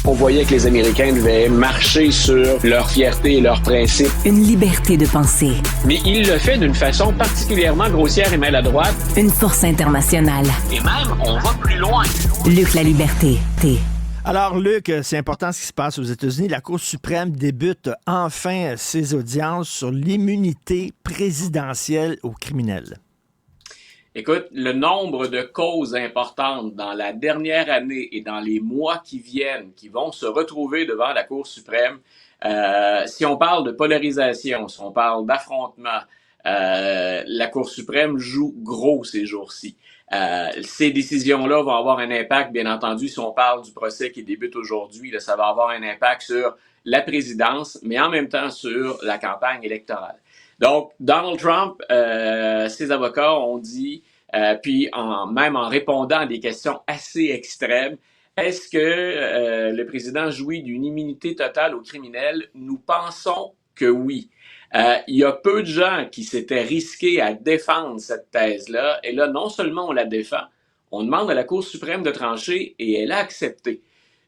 On voyait que les Américains devaient marcher sur leur fierté et leurs principes. Une liberté de penser. Mais il le fait d'une façon particulièrement grossière et maladroite. Une force internationale. Et même, on va plus loin. Luc La Liberté. Alors, Luc, c'est important ce qui se passe aux États-Unis. La Cour suprême débute enfin ses audiences sur l'immunité présidentielle aux criminels. Écoute, le nombre de causes importantes dans la dernière année et dans les mois qui viennent, qui vont se retrouver devant la Cour suprême, si on parle de polarisation, si on parle d'affrontement, la Cour suprême joue gros ces jours-ci. Ces décisions-là vont avoir un impact, bien entendu, si on parle du procès qui débute aujourd'hui, là, ça va avoir un impact sur la présidence, mais en même temps sur la campagne électorale. Donc, Donald Trump, ses avocats ont dit, même en répondant à des questions assez extrêmes, est-ce que le président jouit d'une immunité totale aux criminels? Nous pensons que oui. Il y a peu de gens qui s'étaient risqués à défendre cette thèse-là, et là, non seulement on la défend, on demande à la Cour suprême de trancher, et elle a accepté.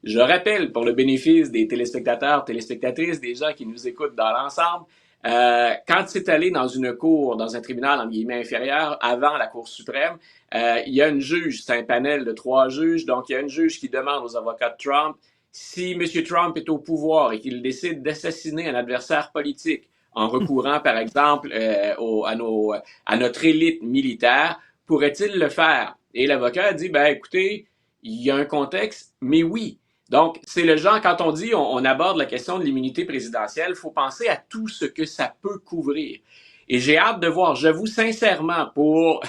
Je rappelle, pour le bénéfice des téléspectateurs, téléspectatrices, des gens qui nous écoutent dans l'ensemble, quand c'est allé dans une cour, dans un tribunal, en guillemets, inférieur, avant la Cour suprême, il y a une juge, c'est un panel de 3 juges, donc il y a une juge qui demande aux avocats de Trump, si M. Trump est au pouvoir et qu'il décide d'assassiner un adversaire politique en recourant, par exemple, à notre élite militaire, pourrait-il le faire? Et l'avocat a dit, écoutez, il y a un contexte, mais oui. Donc, c'est le genre, quand on dit, on aborde la question de l'immunité présidentielle, il faut penser à tout ce que ça peut couvrir. Et j'ai hâte de voir, j'avoue sincèrement, pour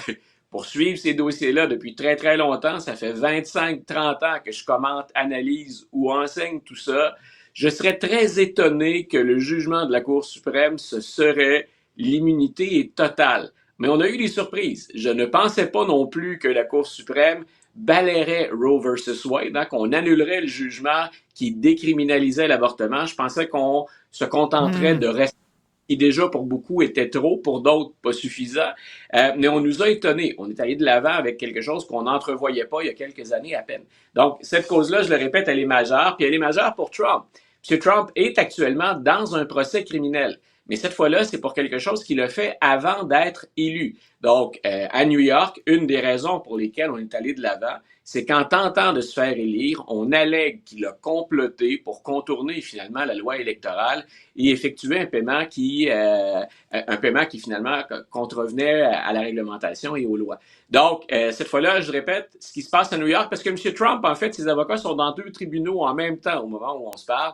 suivre ces dossiers-là depuis très, très longtemps, ça fait 25-30 ans que je commente, analyse ou enseigne tout ça, je serais très étonné que le jugement de la Cour suprême, ce serait l'immunité est totale. Mais on a eu des surprises. Je ne pensais pas non plus que la Cour suprême balayerait Roe versus Wade, hein, qu'on annulerait le jugement qui décriminalisait l'avortement. Je pensais qu'on se contenterait de rester, qui déjà pour beaucoup était trop, pour d'autres pas suffisant. Mais on nous a étonnés. On est allé de l'avant avec quelque chose qu'on n'entrevoyait pas il y a quelques années à peine. Donc, cette cause-là, je le répète, elle est majeure, puis elle est majeure pour Trump. M. Trump est actuellement dans un procès criminel. Mais cette fois-là, c'est pour quelque chose qu'il a fait avant d'être élu. Donc, à New York, une des raisons pour lesquelles on est allé de l'avant, c'est qu'en tentant de se faire élire, on allègue qu'il a comploté pour contourner finalement la loi électorale et effectuer un paiement qui finalement contrevenait à la réglementation et aux lois. Donc, cette fois-là, je répète, ce qui se passe à New York, parce que M. Trump, en fait, ses avocats sont dans 2 tribunaux en même temps au moment où on se parle.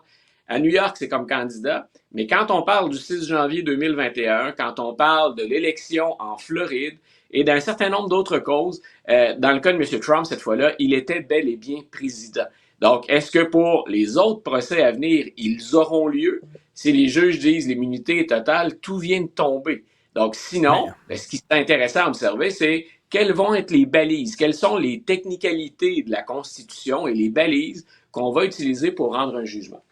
À New York, c'est comme candidat, mais quand on parle du 6 janvier 2021, quand on parle de l'élection en Floride et d'un certain nombre d'autres causes, dans le cas de M. Trump, cette fois-là, il était bel et bien président. Donc, est-ce que pour les autres procès à venir, ils auront lieu? Si les juges disent l'immunité est totale, tout vient de tomber. Donc, sinon, ce qui est intéressant à observer, c'est quelles vont être les balises, quelles sont les technicalités de la Constitution et les balises qu'on va utiliser pour rendre un jugement.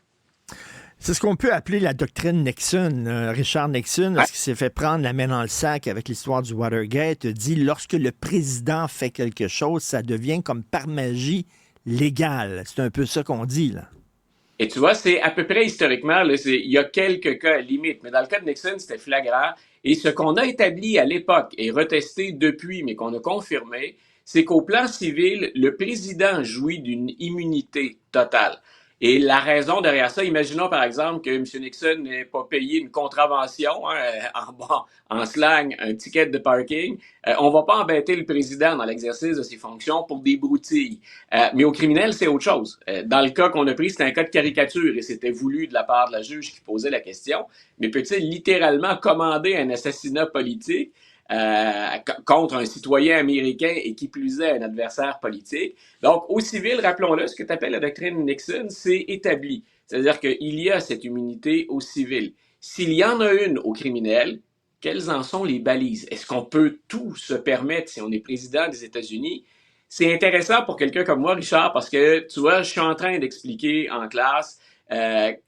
C'est ce qu'on peut appeler la doctrine Nixon. Richard Nixon, lorsqu'il s'est fait prendre la main dans le sac avec l'histoire du Watergate, dit lorsque le président fait quelque chose, ça devient comme par magie légal. C'est un peu ça qu'on dit, là. Et tu vois, c'est à peu près historiquement, là, il y a quelques cas limites, mais dans le cas de Nixon, c'était flagrant. Et ce qu'on a établi à l'époque et retesté depuis, mais qu'on a confirmé, c'est qu'au plan civil, le président jouit d'une immunité totale. Et la raison derrière ça, imaginons par exemple que M. Nixon n'ait pas payé une contravention, en slang, un ticket de parking. On va pas embêter le président dans l'exercice de ses fonctions pour des broutilles. Mais au criminel, c'est autre chose. Dans le cas qu'on a pris, c'était un cas de caricature et c'était voulu de la part de la juge qui posait la question. Mais peut-il littéralement commander un assassinat politique contre un citoyen américain et qui plus est un adversaire politique. Donc, au civil, rappelons-le, ce que tu appelles la doctrine Nixon, c'est établi. C'est-à-dire qu'il y a cette immunité au civil. S'il y en a une au criminel, quelles en sont les balises? Est-ce qu'on peut tout se permettre si on est président des États-Unis? C'est intéressant pour quelqu'un comme moi, Richard, parce que, tu vois, je suis en train d'expliquer en classe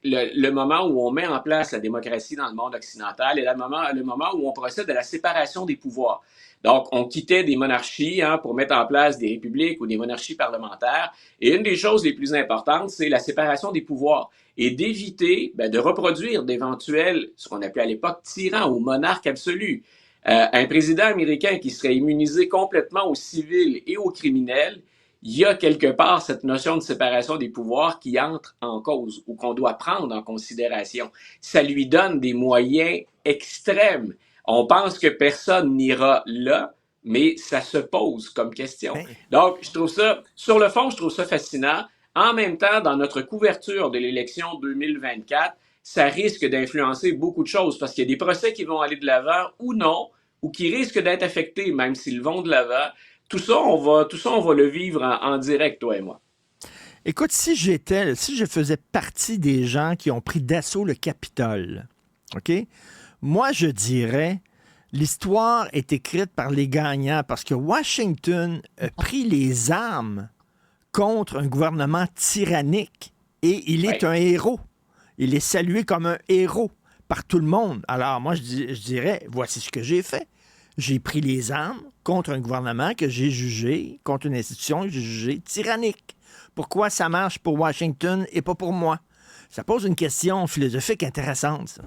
le moment où on met en place la démocratie dans le monde occidental et le moment où on procède à la séparation des pouvoirs. Donc, on quittait des monarchies pour mettre en place des républiques ou des monarchies parlementaires. Et une des choses les plus importantes, c'est la séparation des pouvoirs et d'éviter de reproduire d'éventuels, ce qu'on appelait à l'époque, tyrans ou monarques absolus. Un président américain qui serait immunisé complètement aux civils et aux criminels, il y a quelque part cette notion de séparation des pouvoirs qui entre en cause ou qu'on doit prendre en considération. Ça lui donne des moyens extrêmes. On pense que personne n'ira là, mais ça se pose comme question. Donc, je trouve ça, sur le fond, je trouve ça fascinant. En même temps, dans notre couverture de l'élection 2024, ça risque d'influencer beaucoup de choses parce qu'il y a des procès qui vont aller de l'avant ou non, ou qui risquent d'être affectés même s'ils vont de l'avant. Tout ça, on va le vivre en direct, toi et moi. Écoute, si je faisais partie des gens qui ont pris d'assaut le Capitole, OK? Moi, je dirais, l'histoire est écrite par les gagnants parce que Washington a pris les armes contre un gouvernement tyrannique et il est un héros. Il est salué comme un héros par tout le monde. Alors, moi, je dirais, voici ce que j'ai fait. J'ai pris les armes contre un gouvernement que j'ai jugé, contre une institution que j'ai jugée tyrannique. Pourquoi ça marche pour Washington et pas pour moi? Ça pose une question philosophique intéressante, ça.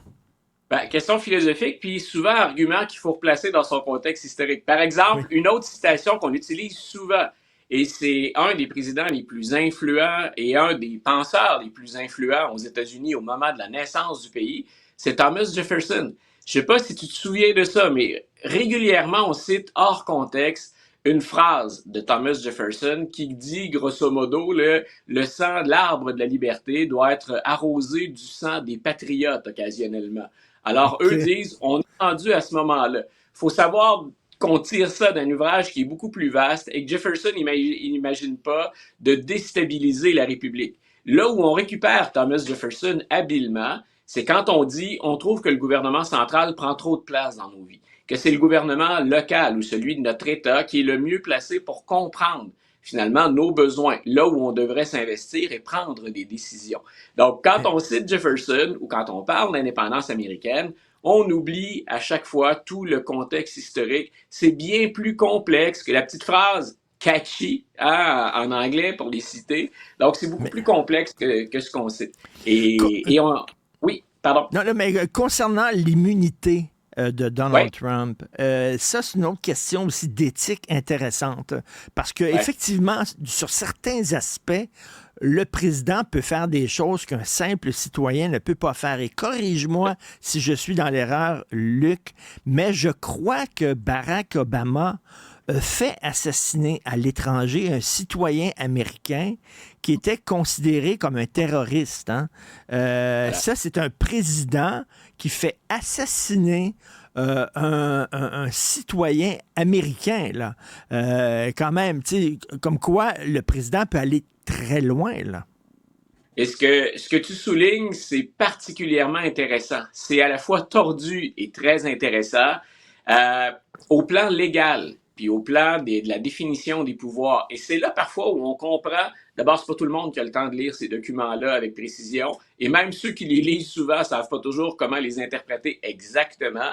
Question philosophique, puis souvent argument qu'il faut replacer dans son contexte historique. Par exemple, une autre citation qu'on utilise souvent, et c'est un des présidents les plus influents et un des penseurs les plus influents aux États-Unis au moment de la naissance du pays, c'est Thomas Jefferson. Je sais pas si tu te souviens de ça, mais régulièrement, on cite hors contexte une phrase de Thomas Jefferson qui dit, grosso modo, le sang de l'arbre de la liberté doit être arrosé du sang des patriotes occasionnellement. Alors, eux disent, on est rendu à ce moment-là. Il faut savoir qu'on tire ça d'un ouvrage qui est beaucoup plus vaste et que Jefferson n'imagine pas de déstabiliser la République. Là où on récupère Thomas Jefferson habilement, c'est quand on dit, on trouve que le gouvernement central prend trop de place dans nos vies, que c'est le gouvernement local ou celui de notre État qui est le mieux placé pour comprendre finalement nos besoins, là où on devrait s'investir et prendre des décisions. Donc, quand on cite Jefferson ou quand on parle d'indépendance américaine, on oublie à chaque fois tout le contexte historique. C'est bien plus complexe que la petite phrase catchy en anglais pour les citer. Donc, c'est beaucoup plus complexe que ce qu'on cite. Oui, pardon. Non, mais concernant l'immunité de Donald Trump, ça, c'est une autre question aussi d'éthique intéressante. Parce que effectivement, sur certains aspects, le président peut faire des choses qu'un simple citoyen ne peut pas faire. Et corrige-moi si je suis dans l'erreur, Luc, mais je crois que Barack Obama fait assassiner à l'étranger un citoyen américain qui était considéré comme un terroriste. Voilà. Ça, c'est un président qui fait assassiner un citoyen américain, là. Quand même, tu sais, comme quoi le président peut aller très loin, là. Et ce que tu soulignes, c'est particulièrement intéressant. C'est à la fois tordu et très intéressant au plan légal, puis au plan de la définition des pouvoirs. Et c'est là parfois où on comprend, d'abord, c'est pas tout le monde qui a le temps de lire ces documents-là avec précision, et même ceux qui les lisent souvent savent pas toujours comment les interpréter exactement.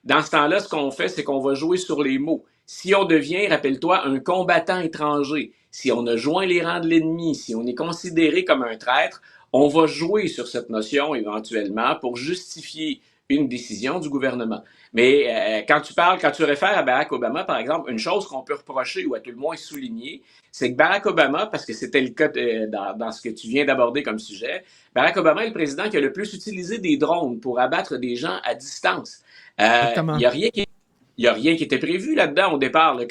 Dans ce temps-là, ce qu'on fait, c'est qu'on va jouer sur les mots. Si on devient, rappelle-toi, un combattant étranger, si on a joint les rangs de l'ennemi, si on est considéré comme un traître, on va jouer sur cette notion éventuellement pour justifier une décision du gouvernement. Mais quand tu réfères à Barack Obama, par exemple, une chose qu'on peut reprocher ou à tout le moins souligner, c'est que Barack Obama, parce que c'était le cas dans ce que tu viens d'aborder comme sujet, Barack Obama est le président qui a le plus utilisé des drones pour abattre des gens à distance. Il n'y a rien qui était prévu là-dedans au départ. Là.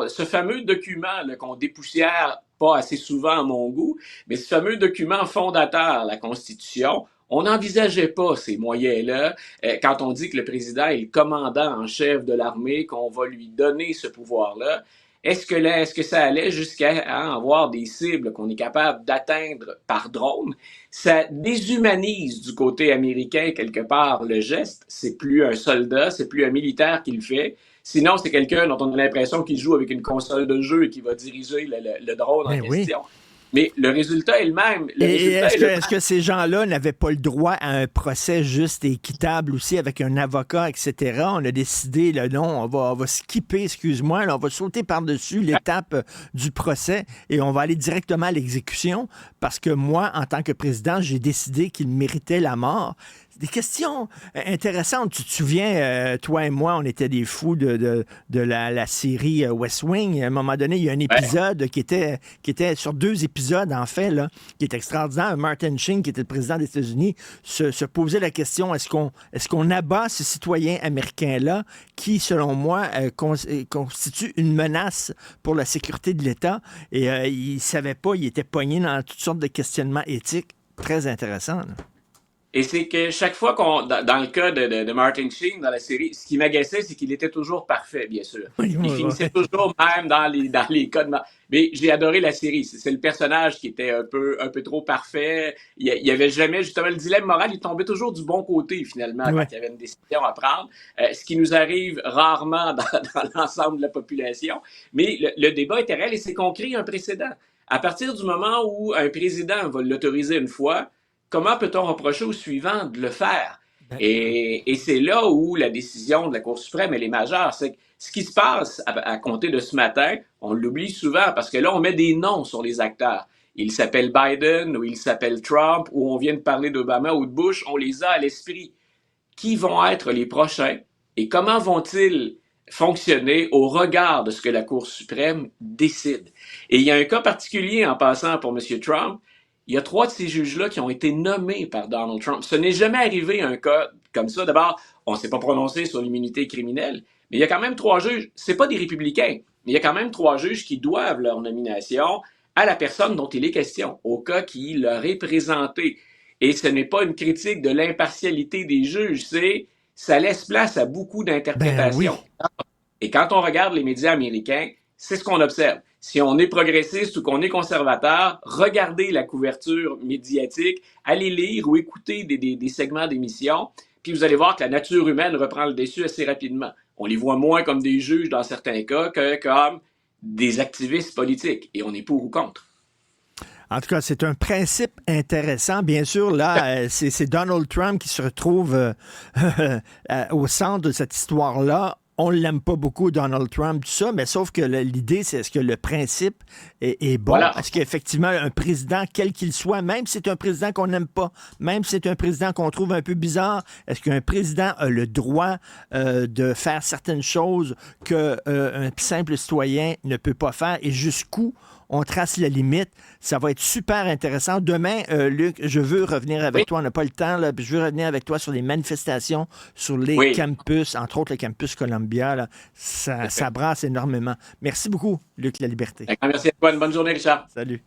Ce fameux document là, qu'on dépoussière pas assez souvent à mon goût, mais ce fameux document fondateur, la Constitution, on n'envisageait pas ces moyens-là quand on dit que le président est le commandant en chef de l'armée, qu'on va lui donner ce pouvoir-là. Est-ce que ça allait jusqu'à avoir des cibles qu'on est capable d'atteindre par drone? Ça déshumanise du côté américain quelque part le geste. C'est plus un soldat, c'est plus un militaire qui le fait. Sinon, c'est quelqu'un dont on a l'impression qu'il joue avec une console de jeu et qui va diriger le drone en question. Mais le résultat est le même. Et est-ce que ces gens-là n'avaient pas le droit à un procès juste et équitable aussi avec un avocat, etc.? On a décidé, là, non, on va skipper, excuse-moi, là, on va sauter par-dessus l'étape du procès et on va aller directement à l'exécution parce que moi, en tant que président, j'ai décidé qu'il méritait la mort. Des questions intéressantes. Tu te souviens, toi et moi, on était des fous de la série West Wing. À un moment donné, il y a un épisode qui était sur 2 épisodes, en fait, là, qui est extraordinaire. Martin Sheen, qui était le président des États-Unis, se posait la question, est-ce qu'on abat ce citoyen américain-là qui, selon moi, constitue une menace pour la sécurité de l'État? Et il ne savait pas, il était pogné dans toutes sortes de questionnements éthiques. Très intéressant, là. Et c'est que chaque fois dans le cas de Martin Sheen, dans la série, ce qui m'agaçait, c'est qu'il était toujours parfait, bien sûr. Oui, Il finissait toujours même dans les cas de... Mais j'ai adoré la série. C'est le personnage qui était un peu trop parfait. Il y avait jamais, justement, le dilemme moral, il tombait toujours du bon côté, finalement, quand il y avait une décision à prendre. Ce qui nous arrive rarement dans l'ensemble de la population. Mais le débat était réel et c'est qu'on crée un précédent. À partir du moment où un président va l'autoriser une fois, comment peut-on reprocher au suivant de le faire? Et c'est là où la décision de la Cour suprême, elle est majeure. C'est que ce qui se passe à compter de ce matin, on l'oublie souvent parce que là, on met des noms sur les acteurs. Il s'appelle Biden ou il s'appelle Trump ou on vient de parler d'Obama ou de Bush, on les a à l'esprit. Qui vont être les prochains et comment vont-ils fonctionner au regard de ce que la Cour suprême décide? Et il y a un cas particulier en passant pour M. Trump. Il y a 3 de ces juges-là qui ont été nommés par Donald Trump. Ce n'est jamais arrivé un cas comme ça. D'abord, on ne s'est pas prononcé sur l'immunité criminelle, mais il y a quand même 3 juges. Ce n'est pas des républicains, mais il y a quand même 3 juges qui doivent leur nomination à la personne dont il est question, au cas qui leur est présenté. Et ce n'est pas une critique de l'impartialité des juges, ça laisse place à beaucoup d'interprétations. Ben oui. Et quand on regarde les médias américains, c'est ce qu'on observe. Si on est progressiste ou qu'on est conservateur, regardez la couverture médiatique, allez lire ou écouter des segments d'émissions, puis vous allez voir que la nature humaine reprend le dessus assez rapidement. On les voit moins comme des juges dans certains cas que comme des activistes politiques, et on est pour ou contre. En tout cas, c'est un principe intéressant. Bien sûr, là, c'est Donald Trump qui se retrouve au centre de cette histoire-là. On ne l'aime pas beaucoup, Donald Trump, tout ça, mais sauf que l'idée, c'est est-ce que le principe est bon? Voilà. Est-ce qu'effectivement, un président, quel qu'il soit, même si c'est un président qu'on n'aime pas, même si c'est un président qu'on trouve un peu bizarre, est-ce qu'un président a le droit de faire certaines choses qu'un simple citoyen ne peut pas faire et jusqu'où on trace la limite? Ça va être super intéressant. Demain, Luc, je veux revenir avec toi. On n'a pas le temps, là. Je veux revenir avec toi sur les manifestations, sur les campus, entre autres le campus Columbia. Là. Ça brasse énormément. Merci beaucoup, Luc La Liberté. Merci à toi. Une bonne journée, Richard. Salut.